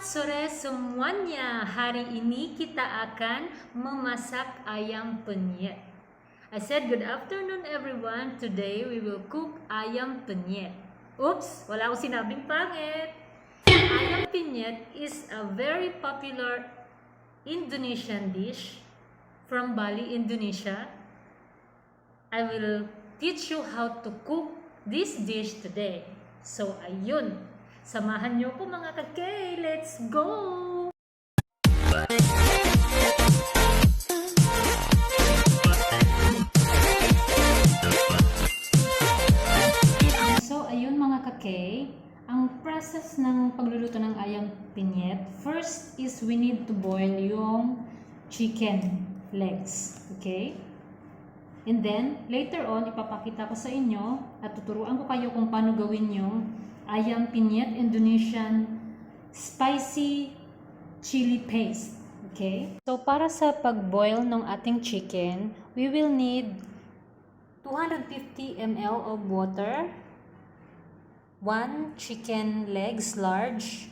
sore semuanya. Hari ini kita akan memasak ayam penyet. I said good afternoon everyone. Today we will cook ayam penyet. Oops, wala akong sinabing pangit. Ayam penyet is a very popular Indonesian dish from Bali, Indonesia. I will teach you how to cook this dish today. So ayun. Samahan niyo ko mga kakay. Let's go! So, ayun mga kakay. Ang process ng pagluluto ng ayam penyet, first is we need to boil yung chicken legs. Okay? And then, later on, ipapakita ko sa inyo at tuturuan ko kayo kung paano gawin yung ayam penyet Indonesian spicy chili paste. Okay? So, para sa pag-boil ng ating chicken, we will need 250 ml of water, 1 chicken legs large,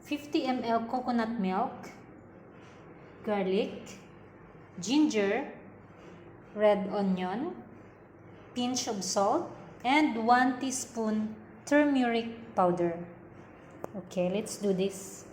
50 ml coconut milk, garlic, ginger, red onion, pinch of salt, and 1 teaspoon turmeric powder. Okay, let's do this.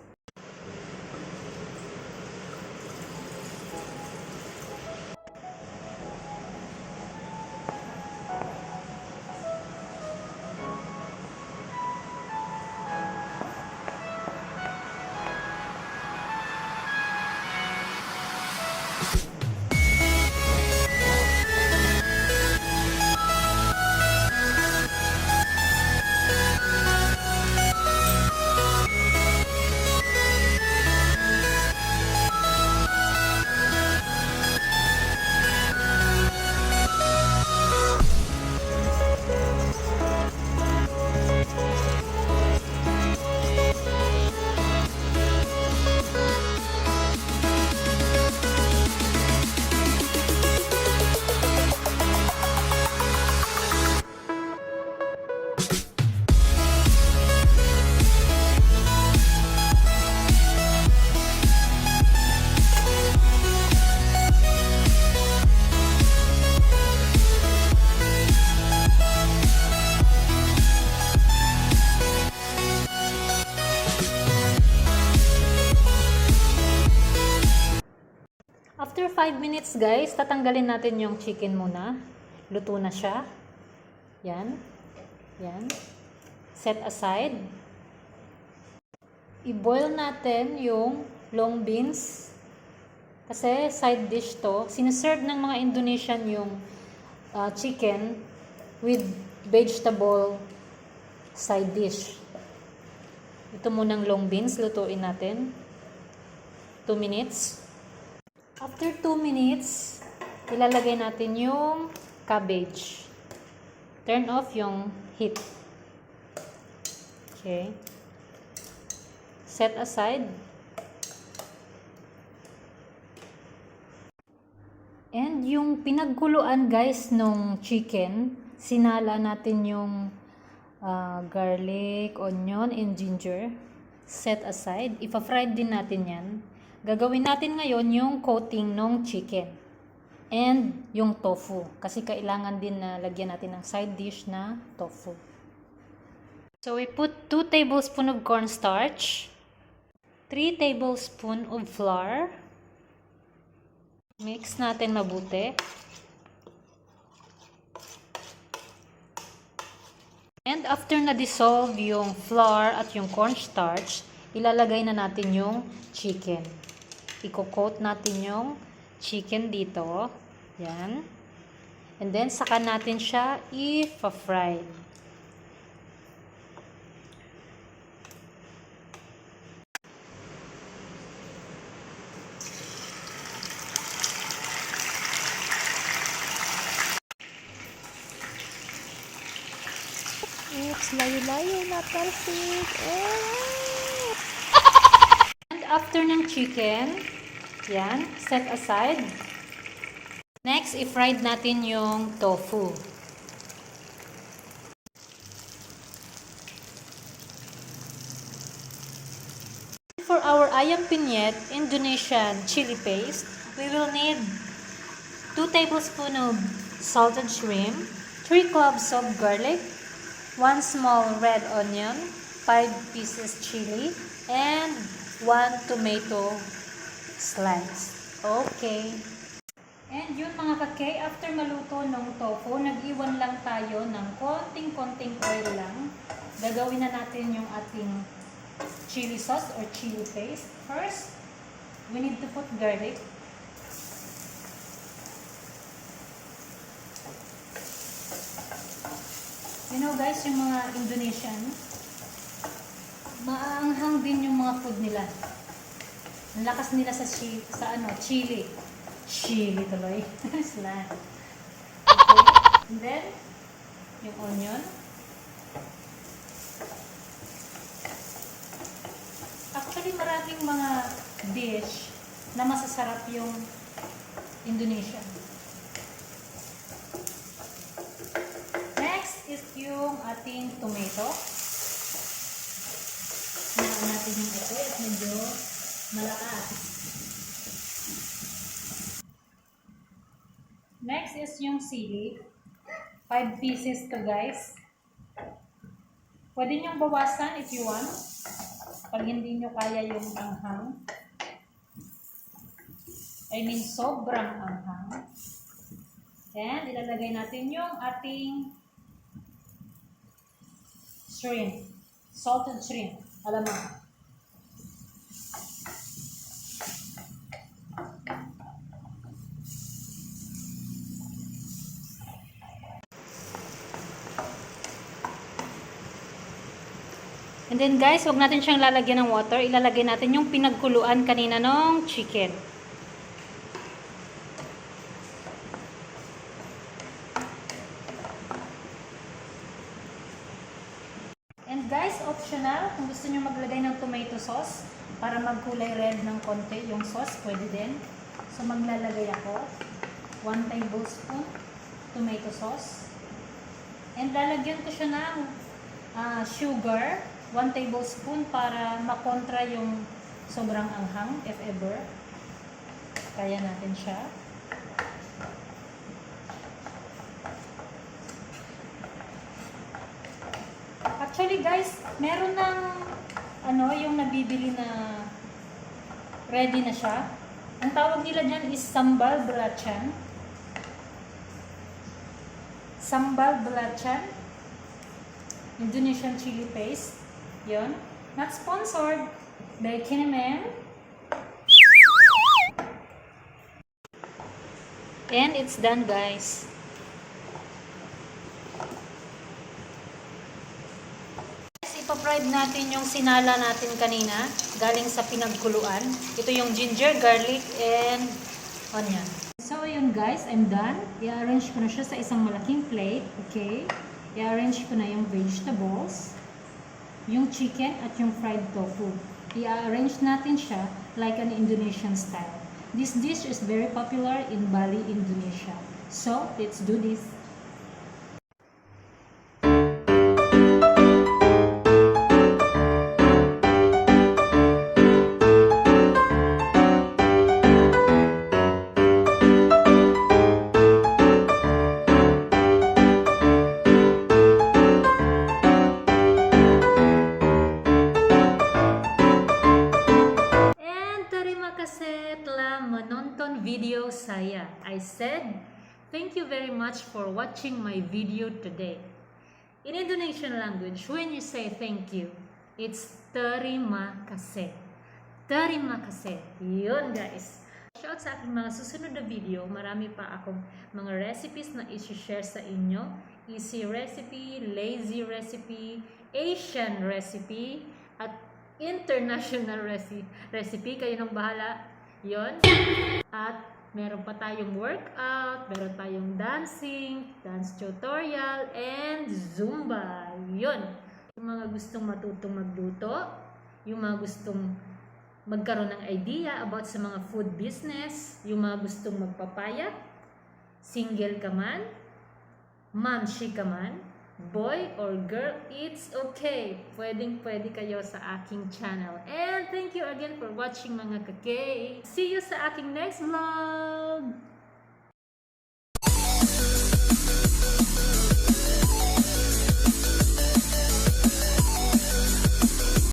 After 5 minutes guys, tatanggalin natin yung chicken muna. Luto na siya. Yan. Yan. Set aside. I-boil natin yung long beans. Kasi side dish to. Sinaserve ng mga Indonesian yung chicken with vegetable side dish. Ito munang long beans. Lutuin natin. 2 minutes. After 2 minutes, ilalagay natin yung cabbage. Turn off yung heat. Okay. Set aside. And yung pinagkuluan guys nung chicken, sinala natin yung garlic, onion, and ginger. Set aside. Ipa-fry din natin yan. Gagawin natin ngayon yung coating ng chicken and yung tofu kasi kailangan din na lagyan natin ng side dish na tofu. So we put 2 tablespoons of cornstarch, 3 tablespoons of flour. Mix natin mabuti. And after na dissolve yung flour at yung cornstarch, ilalagay na natin yung chicken. Iko-coat natin yung chicken dito. Yan. And then, saka natin siya i-fry. Oops, layo-layo na perfect. After ng chicken, yan, set aside. Next, i-fried natin yung tofu. For our ayam penyet Indonesian chili paste, we will need 2 tablespoons of salted shrimp, 3 cloves of garlic, 1 small red onion, 5 pieces chili, and 1 tomato slice. Okay. And yun mga kakay, after maluto ng tofu, nag-iwan lang tayo ng konting-konting oil lang. Gagawin na natin yung ating chili sauce or chili paste. First, we need to put garlic. You know guys, yung mga Indonesian, maanghang din yung mga food nila. Ang lakas nila sa chili. Chili tuloy. Slan. Okay. And then, yung onion. Actually, maraming mga dish na masasarap yung Indonesian. Next is yung ating tomato. Hinahan natin yung ito at medyo malakas. Next is yung sili. 5 pieces to guys. Pwede niyong bawasan if you want. Pag hindi nyo kaya yung anghang. I mean, sobrang anghang. And ilalagay natin yung ating shrimp. Salted shrimp. Alam mo. And then guys, huwag natin siyang lalagyan ng water. Ilalagay natin yung pinagkuluan kanina ng chicken. And guys, optional, kung gusto nyo maglagay ng tomato sauce para magkulay red ng konti yung sauce, pwede din. So maglalagay ako 1 tablespoon tomato sauce. And lalagyan ko siya ng sugar, 1 tablespoon para makontra yung sobrang anghang, if ever. Kaya natin siya. Actually guys, meron ng yung nabibili na ready na siya. Ang tawag nila dyan is sambal belacan. Sambal belacan. Indonesian chili paste. Yun. Not sponsored by Kinnaman. And it's done guys. Ipa-fried natin yung sinala natin kanina galing sa pinagkuluan. Ito yung ginger, garlic, and onion. So yun guys, I'm done. I-arrange ko na siya sa isang malaking plate. Okay. I-arrange ko na yung vegetables, yung chicken, at yung fried tofu. I-arrange natin siya like an Indonesian style. This dish is very popular in Bali, Indonesia. So, let's do this. Telah menonton video saya. I said, thank you very much for watching my video today. In Indonesian language, when you say thank you, it's terima kasih. Terima kasih. Yun guys. Shout sa aking mga susunod na video. Marami pa akong mga recipes na i-share sa inyo. Easy recipe, lazy recipe, Asian recipe, at international recipe. Kayo nang bahala. Yon. At meron pa tayong workout, meron tayong dancing, dance tutorial, and Zumba. Yon. Yung mga gustong matutong magluto, yung mga gustong magkaroon ng idea about sa mga food business, yung mga gustong magpapayat, single ka man, mamshi ka man, boy or girl, it's okay. Pwedeng-pwede kayo sa aking channel. And thank you again for watching mga kake. See you sa aking next vlog!